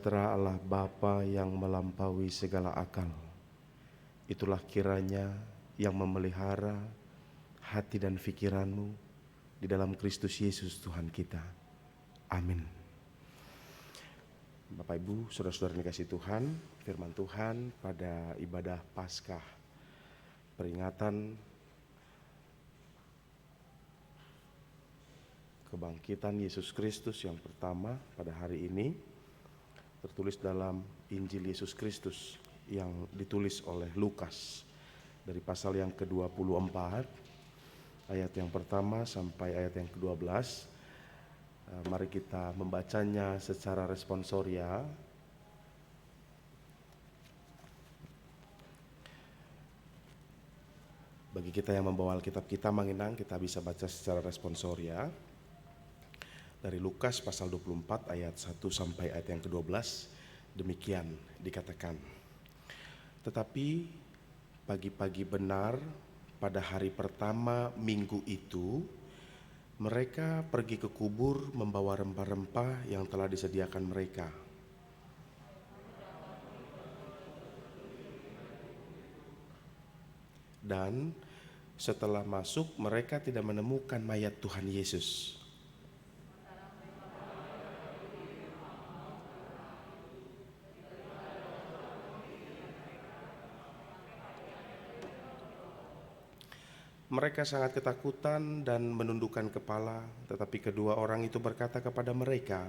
sejahtera Allah Bapa yang melampaui segala akal, itulah kiranya yang memelihara hati dan pikiranmu di dalam Kristus Yesus Tuhan kita. Amin. Bapak Ibu, saudara-saudara yang dikasihi Tuhan, firman Tuhan pada ibadah Paskah, peringatan kebangkitan Yesus Kristus yang pertama pada hari ini, tertulis dalam Injil Yesus Kristus yang ditulis oleh Lukas dari pasal yang ke-24 ayat yang pertama sampai ayat yang ke-12. Mari kita membacanya secara responsoria. Bagi kita yang membawa Alkitab kita menginang, kita bisa baca secara responsoria dari Lukas pasal 24 ayat 1 sampai ayat yang ke-12. Demikian dikatakan. Tetapi pagi-pagi benar pada hari pertama minggu itu, mereka pergi ke kubur membawa rempah-rempah yang telah disediakan mereka. Dan setelah masuk, mereka tidak menemukan mayat Tuhan Yesus. Mereka sangat ketakutan dan menundukkan kepala, tetapi kedua orang itu berkata kepada mereka,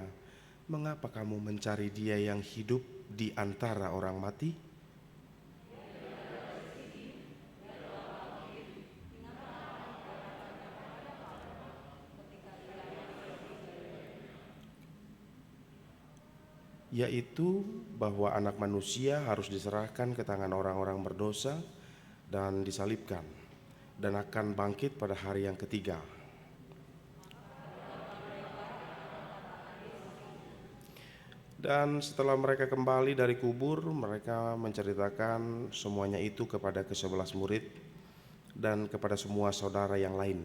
"Mengapa kamu mencari Dia yang hidup di antara orang mati? Yaitu bahwa anak manusia harus diserahkan ke tangan orang-orang berdosa dan disalibkan, dan akan bangkit pada hari yang ketiga." Dan setelah mereka kembali dari kubur, mereka menceritakan semuanya itu kepada ke-11 murid dan kepada semua saudara yang lain.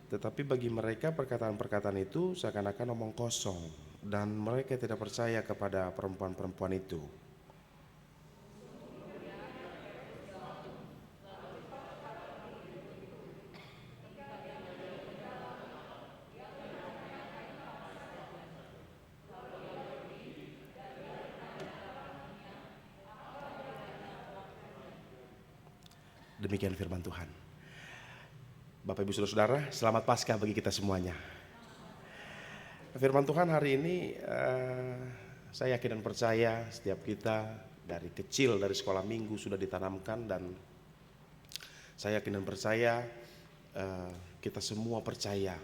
Tetapi bagi mereka perkataan-perkataan itu seakan-akan omong kosong, dan mereka tidak percaya kepada perempuan-perempuan itu. Demikian firman Tuhan. Bapak Ibu Saudara-saudara, selamat Paskah bagi kita semuanya. Firman Tuhan hari ini saya yakin dan percaya setiap kita dari kecil, dari sekolah minggu sudah ditanamkan, dan saya yakin dan percaya kita semua percaya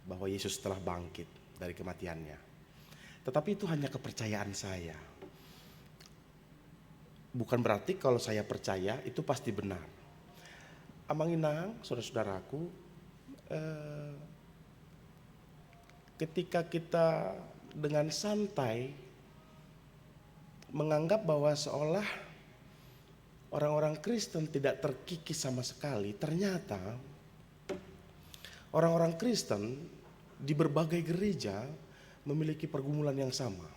bahwa Yesus telah bangkit dari kematiannya. Tetapi itu hanya kepercayaan saya. Bukan berarti kalau saya percaya itu pasti benar. Amanginang, saudara-saudaraku, ketika kita dengan santai menganggap bahwa seolah orang-orang Kristen tidak terkikis sama sekali, ternyata orang-orang Kristen di berbagai gereja memiliki pergumulan yang sama.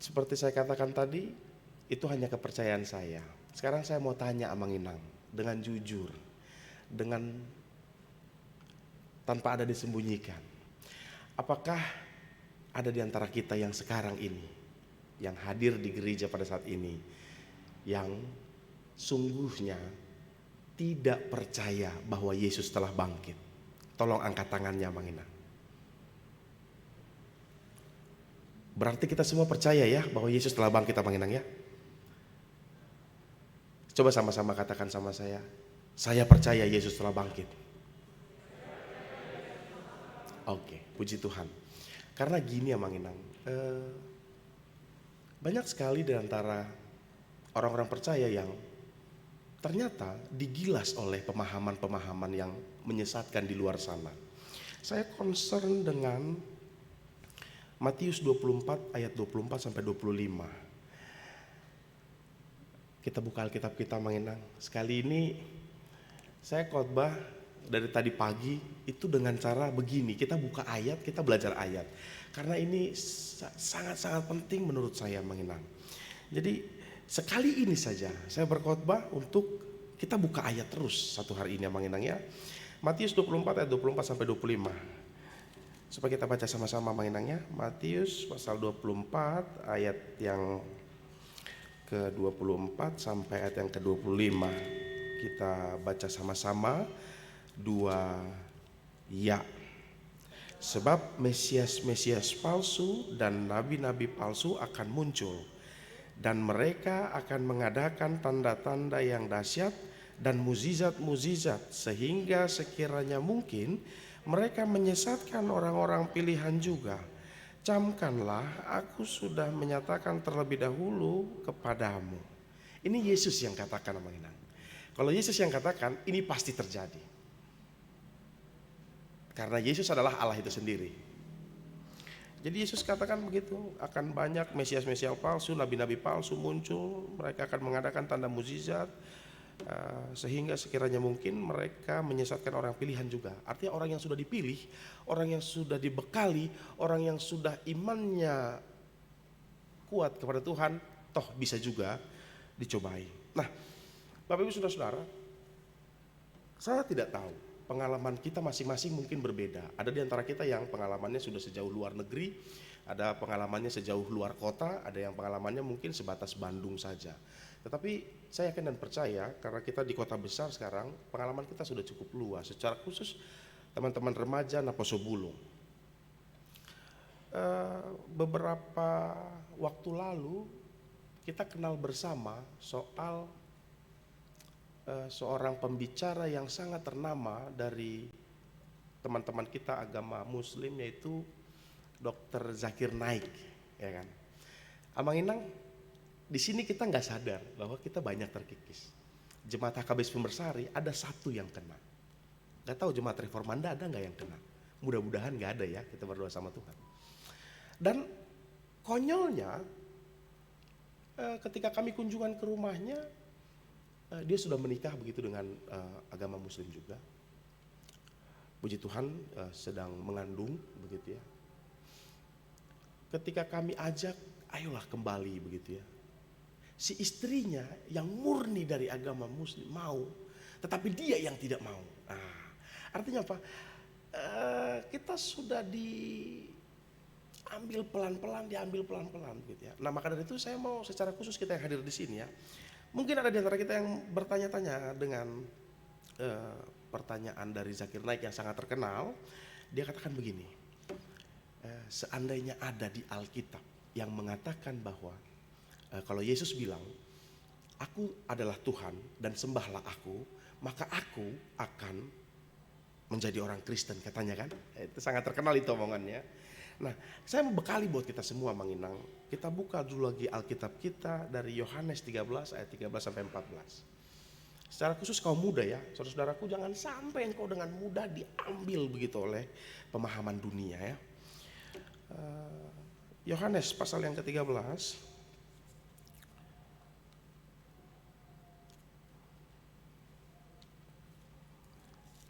Seperti saya katakan tadi, itu hanya kepercayaan saya. Sekarang saya mau tanya Amanginang dengan jujur, dengan tanpa ada disembunyikan. Apakah ada di antara kita yang sekarang ini, yang hadir di gereja pada saat ini, yang sungguhnya tidak percaya bahwa Yesus telah bangkit? Tolong angkat tangannya Amanginang. Berarti kita semua percaya ya bahwa Yesus telah bangkit, Amanginang ya. Coba sama-sama katakan sama saya percaya Yesus telah bangkit. Oke, puji Tuhan. Karena gini Amanginang, banyak sekali di antara orang-orang percaya yang ternyata digilas oleh pemahaman-pemahaman yang menyesatkan di luar sana. Saya concern dengan Matius 24 ayat 24 sampai 25. Kita buka Alkitab kita mengenang. Sekali ini saya khotbah dari tadi pagi itu dengan cara begini. Kita buka ayat, kita belajar ayat. Karena ini sangat-sangat penting menurut saya mengenang. Jadi sekali ini saja saya berkhotbah untuk kita buka ayat terus satu hari ini mengenang ya. Matius 24 ayat 24 sampai 25. Supaya kita baca sama-sama mengenangnya. Matius pasal 24 ayat yang ke-24 sampai ayat yang ke-25. Kita baca sama-sama 2 ya. Sebab Mesias-Mesias palsu dan nabi-nabi palsu akan muncul, dan mereka akan mengadakan tanda-tanda yang dahsyat dan mukjizat-mukjizat, sehingga sekiranya mungkin mereka menyesatkan orang-orang pilihan juga. Camkanlah, aku sudah menyatakan terlebih dahulu kepadamu. Ini Yesus yang katakan mengenang. Kalau Yesus yang katakan, ini pasti terjadi. Karena Yesus adalah Allah itu sendiri. Jadi Yesus katakan begitu, akan banyak Mesias-Mesias palsu, nabi-nabi palsu muncul, mereka akan mengadakan tanda mukjizat, sehingga sekiranya mungkin mereka menyesatkan orang pilihan juga. Artinya orang yang sudah dipilih, orang yang sudah dibekali, orang yang sudah imannya kuat kepada Tuhan, toh bisa juga dicobai. Nah, Bapak Ibu Saudara-saudara, saya tidak tahu pengalaman kita masing-masing mungkin berbeda. Ada di antara kita yang pengalamannya sudah sejauh luar negeri, ada pengalamannya sejauh luar kota, ada yang pengalamannya mungkin sebatas Bandung saja. Tetapi saya yakin dan percaya karena kita di kota besar sekarang, pengalaman kita sudah cukup luas. Secara khusus teman-teman remaja Naposo Bulung. Beberapa waktu lalu kita kenal bersama soal seorang pembicara yang sangat ternama dari teman-teman kita agama Muslim, yaitu Dr. Zakir Naik, ya kan. Amang Inang, di sini kita nggak sadar bahwa kita banyak terkikis. Jemaat HKBS Pembersari ada satu yang kena. Nggak tahu jemaat Reformanda ada nggak yang kena. Mudah-mudahan nggak ada ya. Kita berdoa sama Tuhan. Dan konyolnya, ketika kami kunjungan ke rumahnya, dia sudah menikah begitu dengan agama Muslim juga. Puji Tuhan sedang mengandung begitu ya. Ketika kami ajak, ayolah kembali begitu ya. Si istrinya yang murni dari agama Muslim mau, tetapi dia yang tidak mau. Nah, artinya apa? Kita sudah diambil pelan-pelan, gitu ya. Nah, maka dari itu saya mau secara khusus kita yang hadir di sini ya. Mungkin ada di antara kita yang bertanya-tanya dengan pertanyaan dari Zakir Naik yang sangat terkenal. Dia katakan begini, seandainya ada di Alkitab yang mengatakan bahwa kalau Yesus bilang, aku adalah Tuhan dan sembahlah aku, maka aku akan menjadi orang Kristen, katanya kan. Itu sangat terkenal itu omongannya. Nah, saya membekali buat kita semua menginang. Kita buka dulu lagi Alkitab kita dari Yohanes 13 ayat 13 sampai 14. Secara khusus kaum muda ya, saudara-saudaraku, jangan sampai engkau dengan mudah diambil begitu oleh pemahaman dunia ya. Yohanes pasal yang ke-13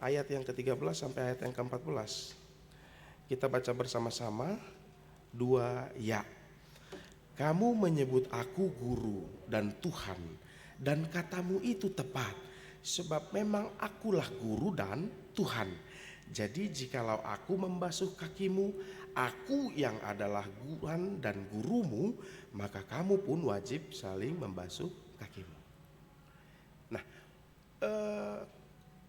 ayat yang ke-13 sampai ayat yang ke-14. Kita baca bersama-sama 2 ya. Kamu menyebut aku guru dan Tuhan, dan katamu itu tepat, sebab memang akulah guru dan Tuhan. Jadi jikalau aku membasuh kakimu, aku yang adalah Tuhan dan gurumu, maka kamu pun wajib saling membasuh kakimu. Nah,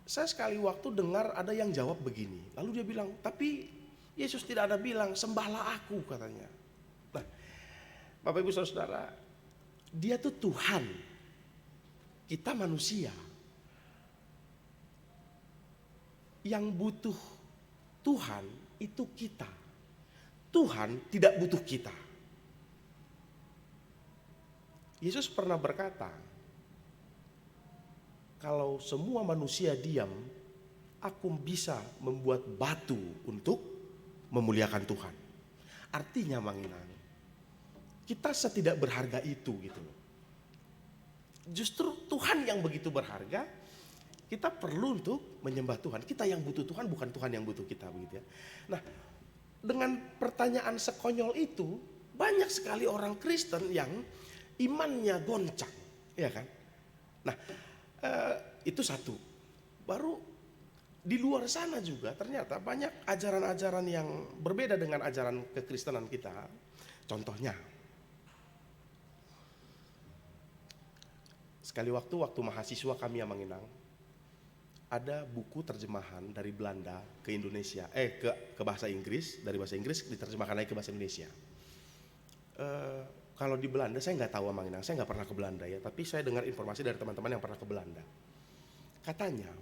saya sekali waktu dengar ada yang jawab begini, lalu dia bilang, tapi Yesus tidak ada bilang sembahlah aku, katanya. Nah, Bapak Ibu Saudara, dia tuh Tuhan, kita manusia. Yang butuh Tuhan itu kita. Tuhan tidak butuh kita. Yesus pernah berkata, kalau semua manusia diam, aku bisa membuat batu untuk memuliakan Tuhan. Artinya Manginang, kita setidak berharga itu gitu loh. Justru Tuhan yang begitu berharga, kita perlu untuk menyembah Tuhan. Kita yang butuh Tuhan, bukan Tuhan yang butuh kita, begitu ya. Nah, dengan pertanyaan sekonyol itu, banyak sekali orang Kristen yang imannya goncang, ya kan? Nah, itu satu. Baru di luar sana juga ternyata banyak ajaran-ajaran yang berbeda dengan ajaran kekristenan kita. Contohnya, sekali waktu mahasiswa kami yang Manginang, ada buku terjemahan dari Belanda ke Indonesia, ke bahasa Inggris, dari bahasa Inggris diterjemahkan lagi ke bahasa Indonesia. Kalau di Belanda saya nggak tahu Manginang, saya nggak pernah ke Belanda ya, tapi saya dengar informasi dari teman-teman yang pernah ke Belanda. Katanya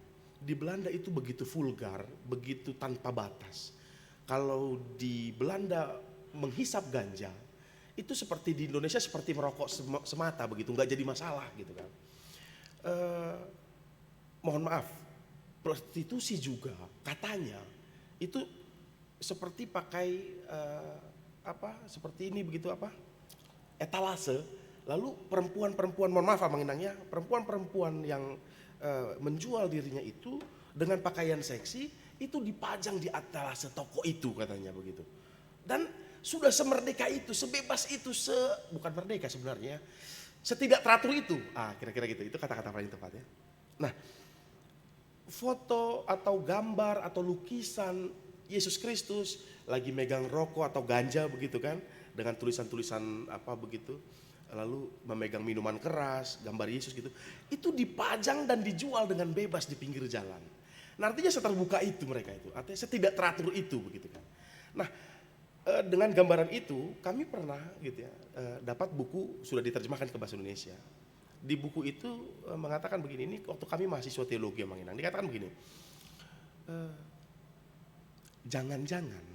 di Belanda itu begitu vulgar, begitu tanpa batas. Kalau di Belanda menghisap ganja, itu seperti di Indonesia seperti merokok semata begitu, nggak jadi masalah gitu kan. Mohon maaf, prostitusi juga katanya itu seperti pakai seperti ini begitu etalase. Lalu perempuan-perempuan, mohon maaf Manginang ya, perempuan-perempuan yang menjual dirinya itu dengan pakaian seksi itu dipajang di etalase toko itu katanya begitu. Dan sudah semerdeka itu, sebebas itu, bukan merdeka sebenarnya, setidak teratur itu. Kira-kira gitu, itu kata-kata paling tepat ya. Nah, foto atau gambar atau lukisan Yesus Kristus lagi megang rokok atau ganja begitu kan, dengan tulisan-tulisan begitu, lalu memegang minuman keras, gambar Yesus gitu, itu dipajang dan dijual dengan bebas di pinggir jalan. Nah, artinya seterbuka itu mereka itu, artinya setidak teratur itu begitu kan. Nah, dengan gambaran itu kami pernah gitu ya, dapat buku sudah diterjemahkan ke bahasa Indonesia. Di buku itu mengatakan begini, ini waktu kami mahasiswa teologi yang Manginang, dikatakan begini, jangan-jangan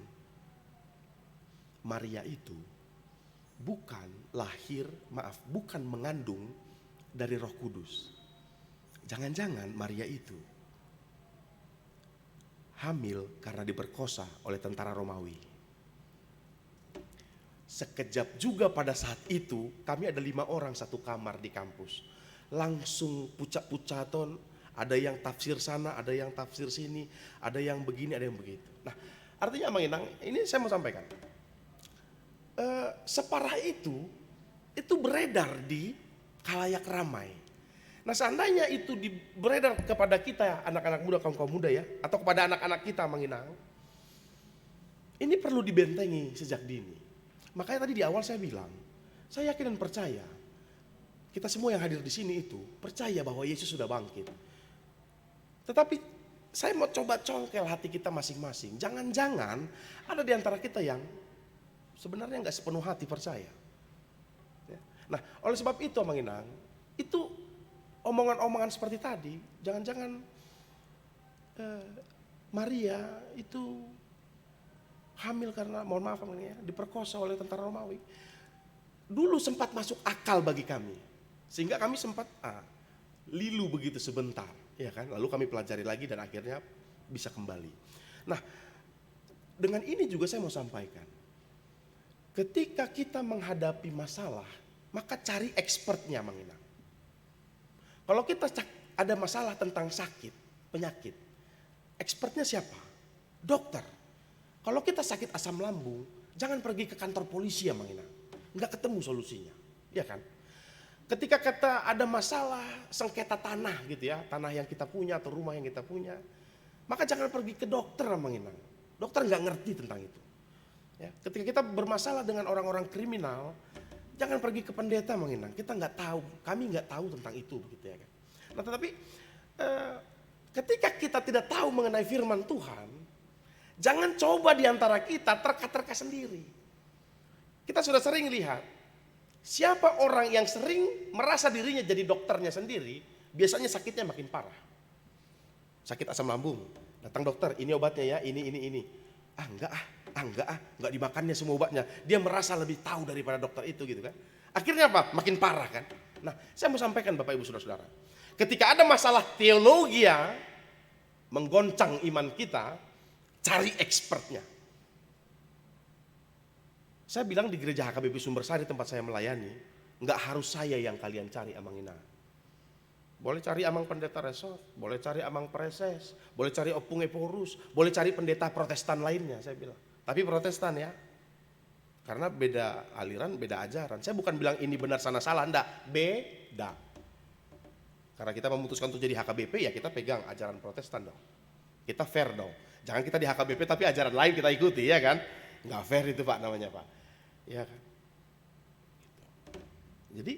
Maria itu bukan mengandung dari Roh Kudus. Jangan-jangan Maria itu hamil karena diperkosa oleh tentara Romawi. Sekejap juga pada saat itu kami ada 5 orang satu kamar di kampus. Langsung pucat-pucaton, ada yang tafsir sana, ada yang tafsir sini, ada yang begini, ada yang begitu. Nah, artinya Manginang, ini saya mau sampaikan. Separah itu beredar di khalayak ramai. Nah, seandainya itu beredar kepada kita anak-anak muda, kaum muda ya, atau kepada anak-anak kita Manginang, ini perlu dibentengi sejak dini. Makanya tadi di awal saya bilang, saya yakin dan percaya, kita semua yang hadir di sini itu percaya bahwa Yesus sudah bangkit. Tetapi saya mau coba congkel hati kita masing-masing. Jangan-jangan ada di antara kita yang sebenarnya nggak sepenuh hati percaya. Nah, oleh sebab itu Manginang, itu omongan-omongan seperti tadi, jangan-jangan Maria itu hamil karena, mohon maaf ya, diperkosa oleh tentara Romawi. Dulu sempat masuk akal bagi kami, sehingga kami sempat lilu begitu sebentar, ya kan? Lalu kami pelajari lagi dan akhirnya bisa kembali. Nah, dengan ini juga saya mau sampaikan, ketika kita menghadapi masalah, maka cari expertnya Manginang. Kalau kita ada masalah tentang sakit, penyakit, expertnya siapa? Dokter. Kalau kita sakit asam lambung, jangan pergi ke kantor polisi ya Manginang. Nggak ketemu solusinya, ya kan? Ketika kita ada masalah sengketa tanah gitu ya, tanah yang kita punya atau rumah yang kita punya, maka jangan pergi ke dokter Manginang. Dokter nggak ngerti tentang itu. Ya, ketika kita bermasalah dengan orang-orang kriminal, jangan pergi ke pendeta Manginang. Kita nggak tahu, kami nggak tahu tentang itu begitu ya kan. Nah, tetapi ketika kita tidak tahu mengenai firman Tuhan, jangan coba di antara kita terka-terka sendiri. Kita sudah sering lihat, siapa orang yang sering merasa dirinya jadi dokternya sendiri, biasanya sakitnya makin parah. Sakit asam lambung, datang dokter, ini obatnya ya, ini. Enggak dimakannya semua obatnya. Dia merasa lebih tahu daripada dokter itu gitu kan. Akhirnya apa? Makin parah kan. Nah, saya mau sampaikan Bapak Ibu Saudara-saudara, ketika ada masalah teologi ya, menggoncang iman kita, cari expertnya. Saya bilang di gereja HKBP Sumbersari tempat saya melayani, nggak harus saya yang kalian cari Amang Ina. Boleh cari Amang Pendeta Resort, boleh cari Amang Preses, boleh cari Opung Eporus, boleh cari pendeta Protestan lainnya, saya bilang. Tapi Protestan ya, karena beda aliran, beda ajaran. Saya bukan bilang ini benar sana salah, enggak, beda. Karena kita memutuskan untuk jadi HKBP, ya kita pegang ajaran Protestan dong. Kita fair dong. Jangan kita di HKBP tapi ajaran lain kita ikuti, ya kan? Nggak fair itu Pak namanya Pak. Ya kan? Jadi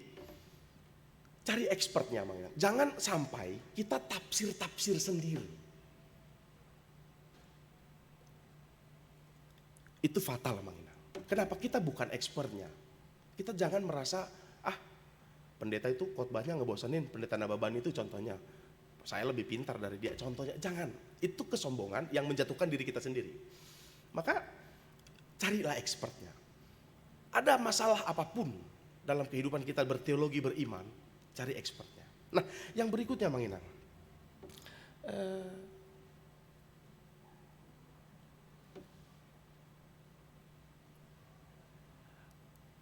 cari expertnya Mang Ina. Jangan sampai kita tafsir-tafsir sendiri. Itu fatal Mang Ina. Kenapa? Kita bukan expertnya. Kita jangan merasa pendeta itu khotbahnya ngebosanin, pendeta Nababan itu contohnya. Saya lebih pintar dari dia contohnya. Jangan. Itu kesombongan yang menjatuhkan diri kita sendiri. Maka carilah expertnya. Ada masalah apapun dalam kehidupan kita berteologi, beriman, cari expertnya. Nah, yang berikutnya Mang Inang.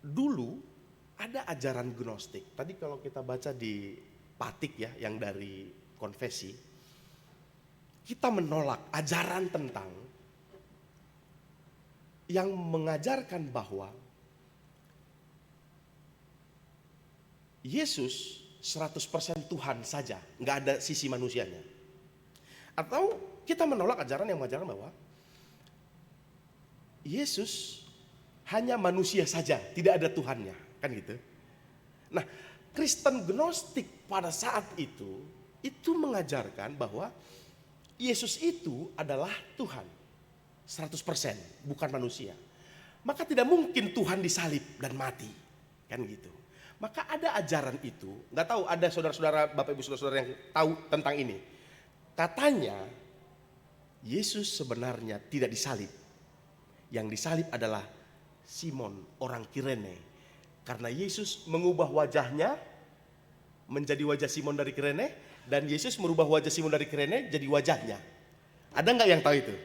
Dulu ada ajaran gnostik. Tadi kalau kita baca di Patik ya, yang dari konfesi, kita menolak ajaran tentang yang mengajarkan bahwa Yesus 100% Tuhan saja, nggak ada sisi manusianya. Atau kita menolak ajaran yang mengajarkan bahwa Yesus hanya manusia saja, tidak ada Tuhannya, kan gitu. Nah, Kristen Gnostik pada saat itu mengajarkan bahwa Yesus itu adalah Tuhan 100%, bukan manusia. Maka tidak mungkin Tuhan disalib dan mati, kan gitu. Maka ada ajaran itu, nggak tahu ada saudara-saudara, bapak ibu saudara-saudara yang tahu tentang ini. Katanya Yesus sebenarnya tidak disalib. Yang disalib adalah Simon orang Kirene. Karena Yesus mengubah wajahnya menjadi wajah Simon dari Kirene, dan Yesus merubah wajah Simon dari Kirene jadi wajahnya. Ada nggak yang tahu itu?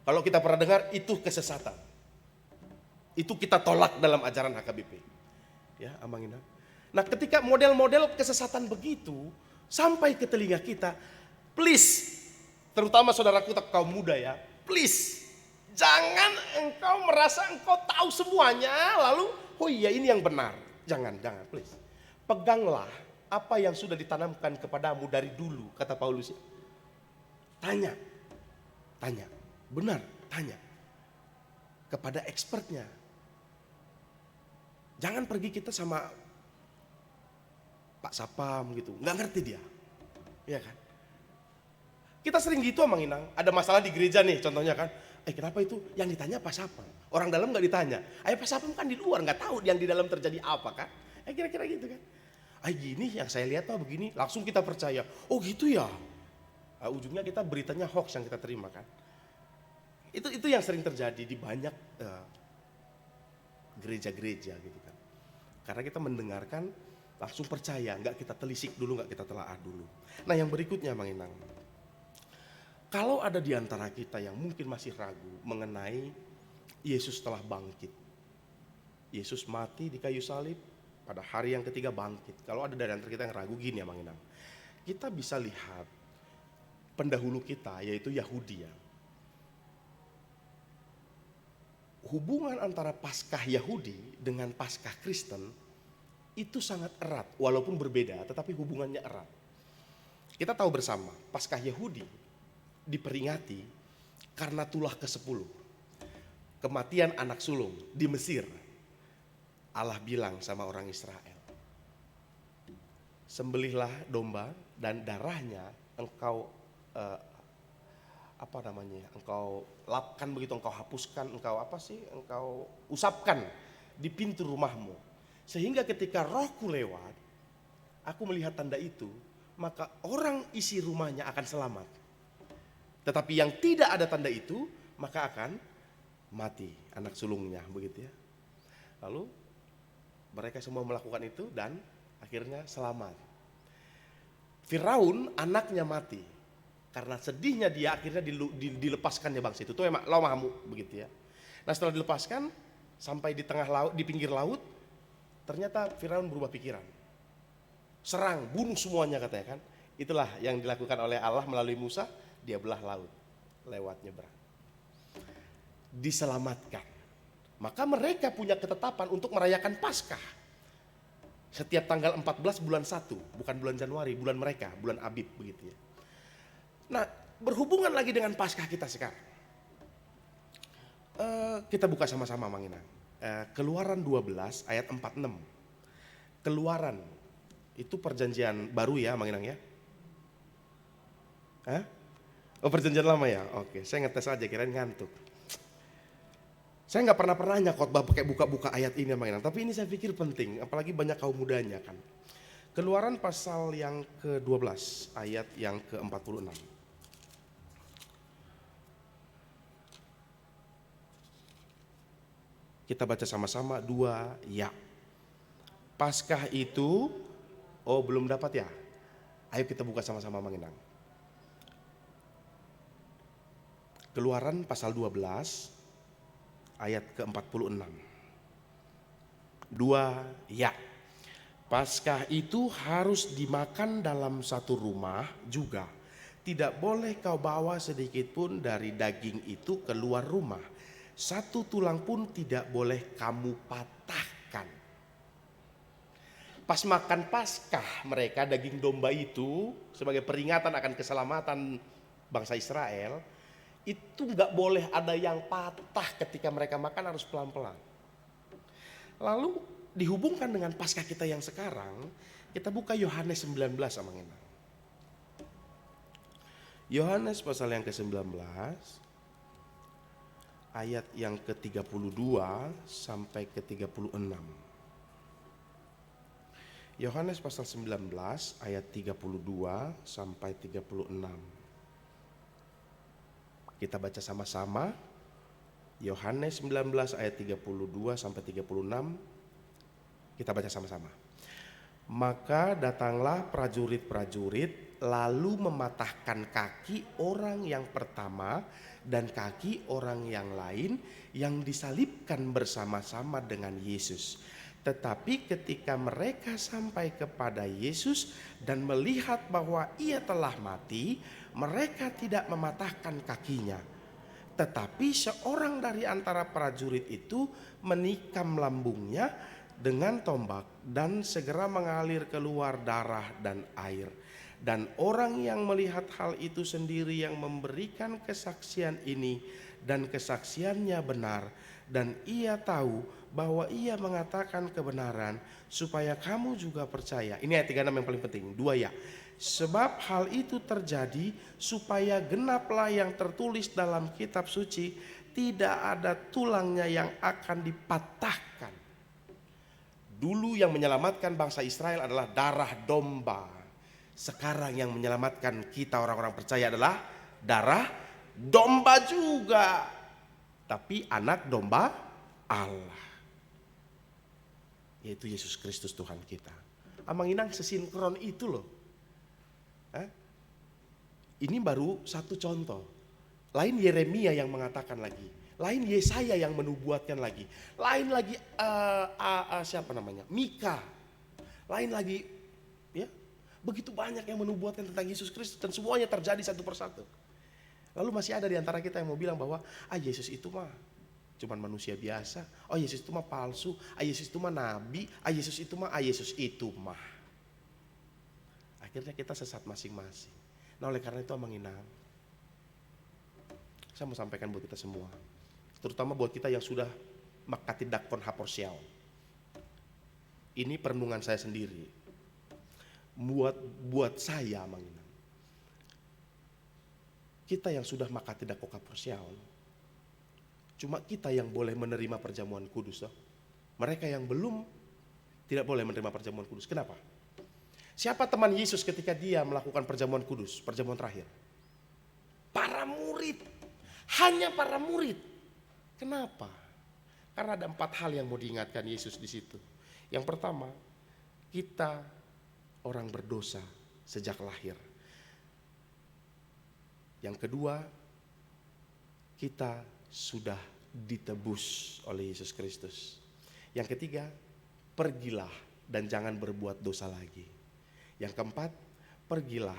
Kalau kita pernah dengar, itu kesesatan. Itu kita tolak dalam ajaran HKBP. Ya, Amang Ina. Nah, ketika model-model kesesatan begitu sampai ke telinga kita, please, terutama saudaraku kaum muda ya, please, jangan engkau merasa engkau tahu semuanya, lalu, oh iya ini yang benar. Jangan, please. Peganglah apa yang sudah ditanamkan kepadamu dari dulu, kata Paulus. Tanya, benar, tanya kepada expertnya. Jangan pergi kita sama Pak Sapam gitu, nggak ngerti dia, ya kan? Kita sering gitu Mang Inang, ada masalah di gereja nih, contohnya kan, kenapa itu yang ditanya Pak Sapam, orang dalam nggak ditanya. Pak Sapam kan di luar nggak tahu yang di dalam terjadi apa kan? Kira-kira gitu kan? Gini yang saya lihat Pak begini, langsung kita percaya. Oh gitu ya. Ujungnya kita beritanya hoax yang kita terima kan? Itu yang sering terjadi di banyak gereja-gereja gitu kan. Karena kita mendengarkan langsung percaya, nggak kita telisik dulu, nggak kita telaah dulu. Nah, yang berikutnya Mang Inang. Kalau ada di antara kita yang mungkin masih ragu mengenai Yesus telah bangkit. Yesus mati di kayu salib, pada hari yang ketiga bangkit. Kalau ada dari antara kita yang ragu gini ya Mang Inang. Kita bisa lihat pendahulu kita yaitu Yahudi ya. Hubungan antara Paskah Yahudi dengan Paskah Kristen itu sangat erat, walaupun berbeda tetapi hubungannya erat. Kita tahu bersama, Paskah Yahudi diperingati karena tulah ke-10. Kematian anak sulung di Mesir. Allah bilang sama orang Israel, sembelihlah domba dan darahnya engkau engkau lapkan begitu, engkau hapuskan, engkau usapkan di pintu rumahmu. Sehingga ketika rohku lewat, aku melihat tanda itu, maka orang isi rumahnya akan selamat. Tetapi yang tidak ada tanda itu, maka akan mati anak sulungnya, begitu ya. Lalu mereka semua melakukan itu dan akhirnya selamat. Firaun anaknya mati Karena sedihnya dia akhirnya dilepaskannya bangsa itu. Itu emang lamamu begitu ya. Nah setelah dilepaskan sampai di tengah laut, di pinggir laut, ternyata Firaun berubah pikiran. Serang, bunuh semuanya katanya kan. Itulah yang dilakukan oleh Allah melalui Musa, dia belah laut lewat nyebrang. Diselamatkan. Maka mereka punya ketetapan untuk merayakan Paskah. Setiap tanggal 14 bulan 1, bukan bulan Januari, bulan mereka, bulan Abib begitu ya. Nah, berhubungan lagi dengan Paskah kita sekarang. Kita buka sama-sama Mang Inang. Keluaran 12 ayat 46. Keluaran itu perjanjian baru ya Mang Inang ya? Hah? Oh perjanjian lama ya? Oke, saya ngetes aja kirain ngantuk. Saya nggak pernah nanya khotbah pakai buka-buka ayat ini Mang Inang, tapi ini saya pikir penting, apalagi banyak kaum mudanya kan. Keluaran pasal yang ke-12 ayat yang ke-46. Kita baca sama-sama 2 ya. Paskah itu, oh belum dapat ya? Ayo kita buka sama-sama Mang Inang. Keluaran pasal 12 ayat ke-46. 2 ya. Paskah itu harus dimakan dalam satu rumah juga. Tidak boleh kau bawa sedikit pun dari daging itu keluar rumah. Satu tulang pun tidak boleh kamu patahkan. Pas makan Paskah mereka daging domba itu sebagai peringatan akan keselamatan bangsa Israel. Itu gak boleh ada yang patah ketika mereka makan, harus pelan-pelan. Lalu dihubungkan dengan Paskah kita yang sekarang, kita buka Yohanes 19 sama Ngena. Yohanes pasal yang ke-19 ayat yang ke-32 sampai ke-36. Yohanes pasal 19 ayat 32 sampai 36. Kita baca sama-sama. Yohanes 19 ayat 32 sampai 36. Kita baca sama-sama. Maka datanglah prajurit-prajurit lalu mematahkan kaki orang yang pertama dan kaki orang yang lain yang disalibkan bersama-sama dengan Yesus. Tetapi ketika mereka sampai kepada Yesus dan melihat bahwa ia telah mati, mereka tidak mematahkan kakinya. Tetapi seorang dari antara prajurit itu menikam lambungnya dengan tombak dan segera mengalir keluar darah dan air. Dan orang yang melihat hal itu sendiri yang memberikan kesaksian ini dan kesaksiannya benar. Dan ia tahu bahwa ia mengatakan kebenaran supaya kamu juga percaya. Ini ayat 36 yang paling penting. 2 ya. Sebab hal itu terjadi supaya genaplah yang tertulis dalam kitab suci, tidak ada tulangnya yang akan dipatahkan. Dulu yang menyelamatkan bangsa Israel adalah darah domba. Sekarang yang menyelamatkan kita orang-orang percaya adalah darah domba juga. Tapi anak domba Allah. Yaitu Yesus Kristus Tuhan kita. Amang Inang sesinkron itu loh. Ini baru satu contoh. Lain Yeremia yang mengatakan lagi. Lain Yesaya yang menubuatkan lagi. Lain lagi siapa namanya? Mika. Lain lagi ya. Begitu banyak yang menubuatkan tentang Yesus Kristus dan semuanya terjadi satu persatu. Lalu masih ada di antara kita yang mau bilang bahwa Yesus itu mah cuman manusia biasa. Oh Yesus itu mah palsu. Yesus itu mah nabi. Yesus itu mah. Akhirnya kita sesat masing-masing. Nah oleh karena itu Amang Inang, saya mau sampaikan buat kita semua, terutama buat kita yang sudah makati dakpon haporsial. Ini perenungan saya sendiri. Buat saya Amang Inang, kita yang sudah makati dakpon haporsial, cuma kita yang boleh menerima perjamuan kudus. Mereka yang belum tidak boleh menerima perjamuan kudus. Kenapa? Siapa teman Yesus ketika dia melakukan perjamuan kudus, perjamuan terakhir? Para murid. Hanya para murid. Kenapa? Karena ada 4 hal yang mau diingatkan Yesus di situ. Yang pertama, kita orang berdosa sejak lahir. Yang kedua, kita sudah ditebus oleh Yesus Kristus. Yang ketiga, pergilah dan jangan berbuat dosa lagi. Yang keempat, pergilah,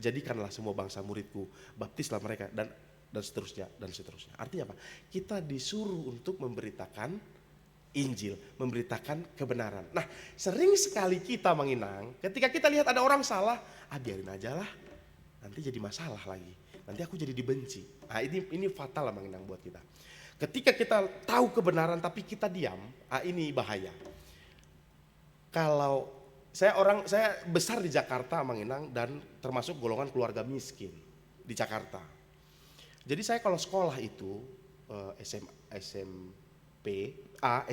jadikanlah semua bangsa muridku, baptislah mereka, dan seterusnya, dan seterusnya. Artinya apa? Kita disuruh untuk memberitakan Injil, memberitakan kebenaran. Nah, sering sekali kita menginang, ketika kita lihat ada orang salah, biarin aja lah, nanti jadi masalah lagi, nanti aku jadi dibenci. Nah, ini fatal lah menginang buat kita. Ketika kita tahu kebenaran tapi kita diam, ini bahaya. Kalau saya besar di Jakarta, Manginang, dan termasuk golongan keluarga miskin di Jakarta. Jadi saya kalau sekolah itu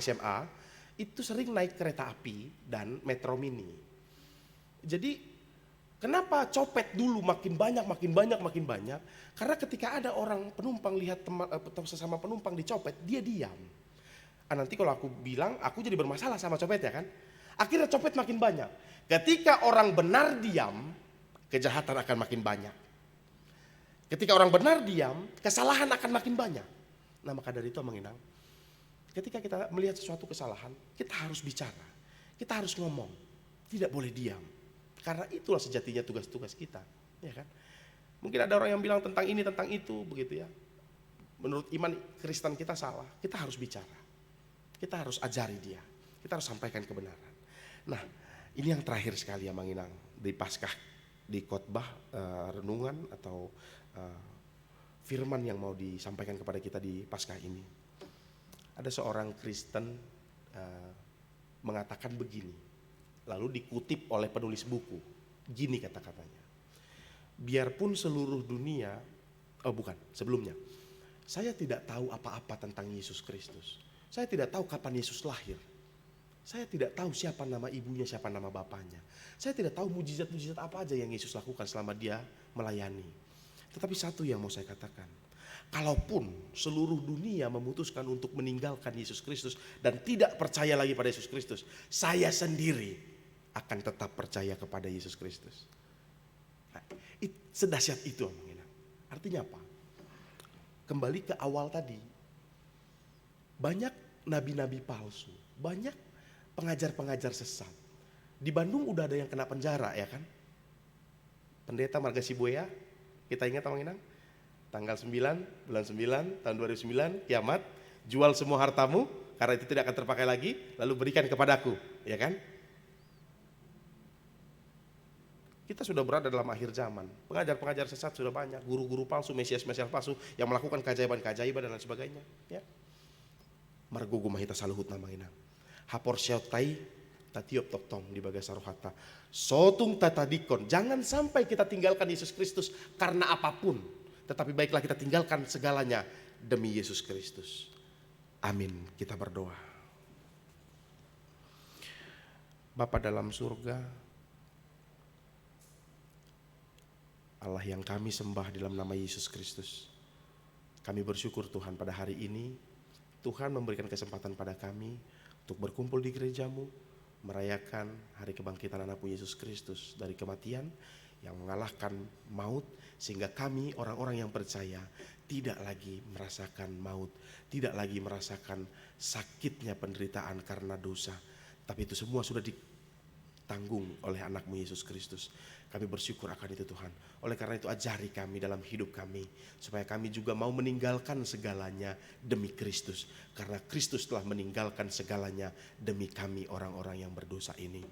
SMA itu sering naik kereta api dan metro mini. Jadi kenapa copet dulu makin banyak? Karena ketika ada orang penumpang lihat sesama penumpang dicopet, dia diam. Nanti kalau aku bilang, aku jadi bermasalah sama copet ya kan? Akhirnya copet makin banyak. Ketika orang benar diam, kejahatan akan makin banyak. Ketika orang benar diam, kesalahan akan makin banyak. Nah, maka dari itu menginang, ketika kita melihat sesuatu kesalahan, kita harus bicara, kita harus ngomong, tidak boleh diam. Karena itulah sejatinya tugas-tugas kita, ya kan? Mungkin ada orang yang bilang tentang ini, tentang itu, begitu ya. Menurut iman Kristen kita salah, kita harus bicara. Kita harus ajari dia, kita harus sampaikan kebenaran. Nah, ini yang terakhir sekali ya Manginang, di Paskah, di khotbah renungan atau firman yang mau disampaikan kepada kita di Paskah ini. Ada seorang Kristen mengatakan begini. Lalu dikutip oleh penulis buku. Gini kata-katanya. Biarpun seluruh dunia, sebelumnya. Saya tidak tahu apa-apa tentang Yesus Kristus. Saya tidak tahu kapan Yesus lahir. Saya tidak tahu siapa nama ibunya, siapa nama bapaknya. Saya tidak tahu mujizat-mujizat apa aja yang Yesus lakukan selama dia melayani. Tetapi satu yang mau saya katakan. Kalaupun seluruh dunia memutuskan untuk meninggalkan Yesus Kristus dan tidak percaya lagi pada Yesus Kristus, saya sendiri akan tetap percaya kepada Yesus Kristus. Nah, sedahsyat itu. Artinya apa? Kembali ke awal tadi. Banyak nabi-nabi palsu. Banyak pengajar-pengajar sesat. Di Bandung udah ada yang kena penjara ya kan? Pendeta Marga Sibuya, kita ingat Manginang? Tanggal 9, bulan 9, tahun 2009, kiamat. Jual semua hartamu, karena itu tidak akan terpakai lagi, lalu berikan kepadaku. Ya kan? Kita sudah berada dalam akhir zaman. Pengajar-pengajar sesat sudah banyak, guru-guru palsu, mesias-mesias palsu yang melakukan keajaiban-keajaiban dan lain sebagainya. Ya. Margo gumahita saluhut namanya. Hapor syautai tatiop toktom di bagai sarohata. Sotung tatadikon. Jangan sampai kita tinggalkan Yesus Kristus karena apapun. Tetapi baiklah kita tinggalkan segalanya demi Yesus Kristus. Amin. Kita berdoa. Bapa dalam surga, Allah yang kami sembah dalam nama Yesus Kristus. Kami bersyukur Tuhan pada hari ini Tuhan memberikan kesempatan pada kami untuk berkumpul di gerejamu, merayakan hari kebangkitan anakmu Yesus Kristus dari kematian yang mengalahkan maut, sehingga kami orang-orang yang percaya tidak lagi merasakan maut, tidak lagi merasakan sakitnya penderitaan karena dosa, tapi itu semua sudah ditanggung oleh anakmu Yesus Kristus. Kami bersyukur akan itu Tuhan. Oleh karena itu ajari kami dalam hidup kami, supaya kami juga mau meninggalkan segalanya demi Kristus. Karena Kristus telah meninggalkan segalanya demi kami orang-orang yang berdosa ini.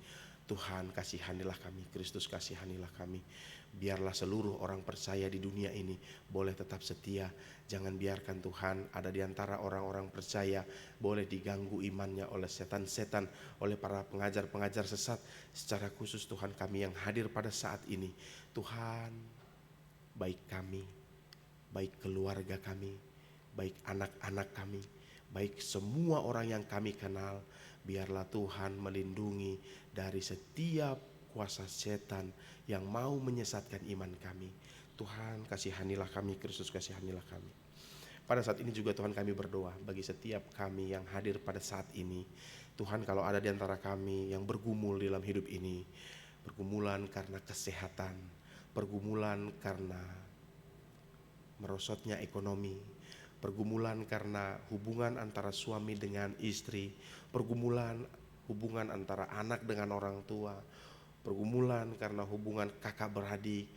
Tuhan kasihanilah kami, Kristus kasihanilah kami. Biarlah seluruh orang percaya di dunia ini boleh tetap setia. Jangan biarkan Tuhan ada di antara orang-orang percaya boleh diganggu imannya oleh setan-setan, oleh para pengajar-pengajar sesat. Secara khusus Tuhan kami yang hadir pada saat ini, Tuhan, baik kami, baik keluarga kami, baik anak-anak kami, baik semua orang yang kami kenal, biarlah Tuhan melindungi dari setiap kuasa setan yang mau menyesatkan iman kami. Tuhan kasihanilah kami, Kristus kasihanilah kami. Pada saat ini juga Tuhan kami berdoa bagi setiap kami yang hadir pada saat ini. Tuhan, kalau ada di antara kami yang bergumul dalam hidup ini, pergumulan karena kesehatan, pergumulan karena merosotnya ekonomi, pergumulan karena hubungan antara suami dengan istri, pergumulan hubungan antara anak dengan orang tua, pergumulan karena hubungan kakak beradik,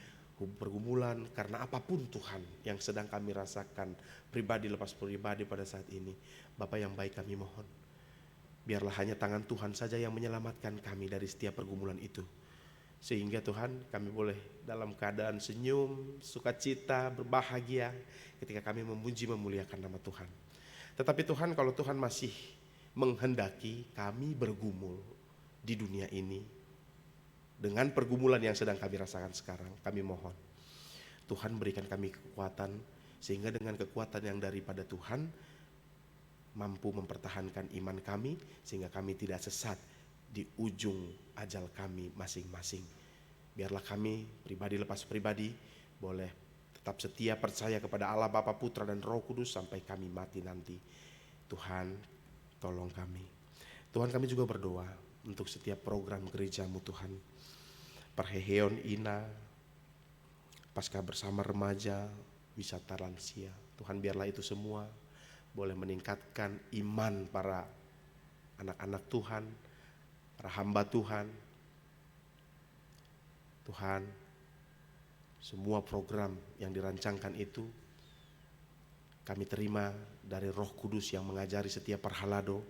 pergumulan karena apapun Tuhan yang sedang kami rasakan pribadi lepas pribadi pada saat ini. Bapa yang baik, kami mohon, biarlah hanya tangan Tuhan saja yang menyelamatkan kami dari setiap pergumulan itu. Sehingga Tuhan, kami boleh dalam keadaan senyum, sukacita, berbahagia ketika kami memuji memuliakan nama Tuhan. Tetapi Tuhan, kalau Tuhan masih menghendaki kami bergumul di dunia ini dengan pergumulan yang sedang kami rasakan sekarang, kami mohon Tuhan berikan kami kekuatan, sehingga dengan kekuatan yang daripada Tuhan mampu mempertahankan iman kami, sehingga kami tidak sesat di ujung ajal kami masing-masing. Biarlah kami pribadi lepas pribadi boleh tetap setia percaya kepada Allah Bapa, Putra dan Roh Kudus sampai kami mati nanti. Tuhan, tolong kami. Tuhan, kami juga berdoa untuk setiap program gerejamu Tuhan. Perheheon Ina, Paskah bersama remaja, wisata lansia. Tuhan, biarlah itu semua boleh meningkatkan iman para anak-anak Tuhan, para hamba Tuhan. Tuhan, semua program yang dirancangkan itu kami terima dari Roh Kudus yang mengajari setiap perhalado,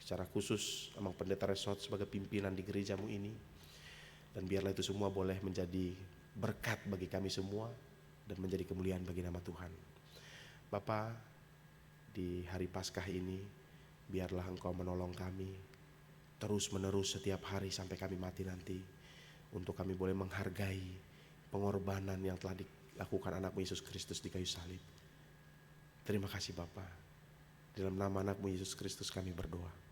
secara khusus Amang Pendeta Resort sebagai pimpinan di gerejamu ini. Dan biarlah itu semua boleh menjadi berkat bagi kami semua dan menjadi kemuliaan bagi nama Tuhan. Bapa, di hari Paskah ini biarlah Engkau menolong kami terus menerus setiap hari sampai kami mati nanti, untuk kami boleh menghargai pengorbanan yang telah dilakukan anakmu Yesus Kristus di kayu salib. Terima kasih Bapa. Dalam nama anakmu Yesus Kristus kami berdoa.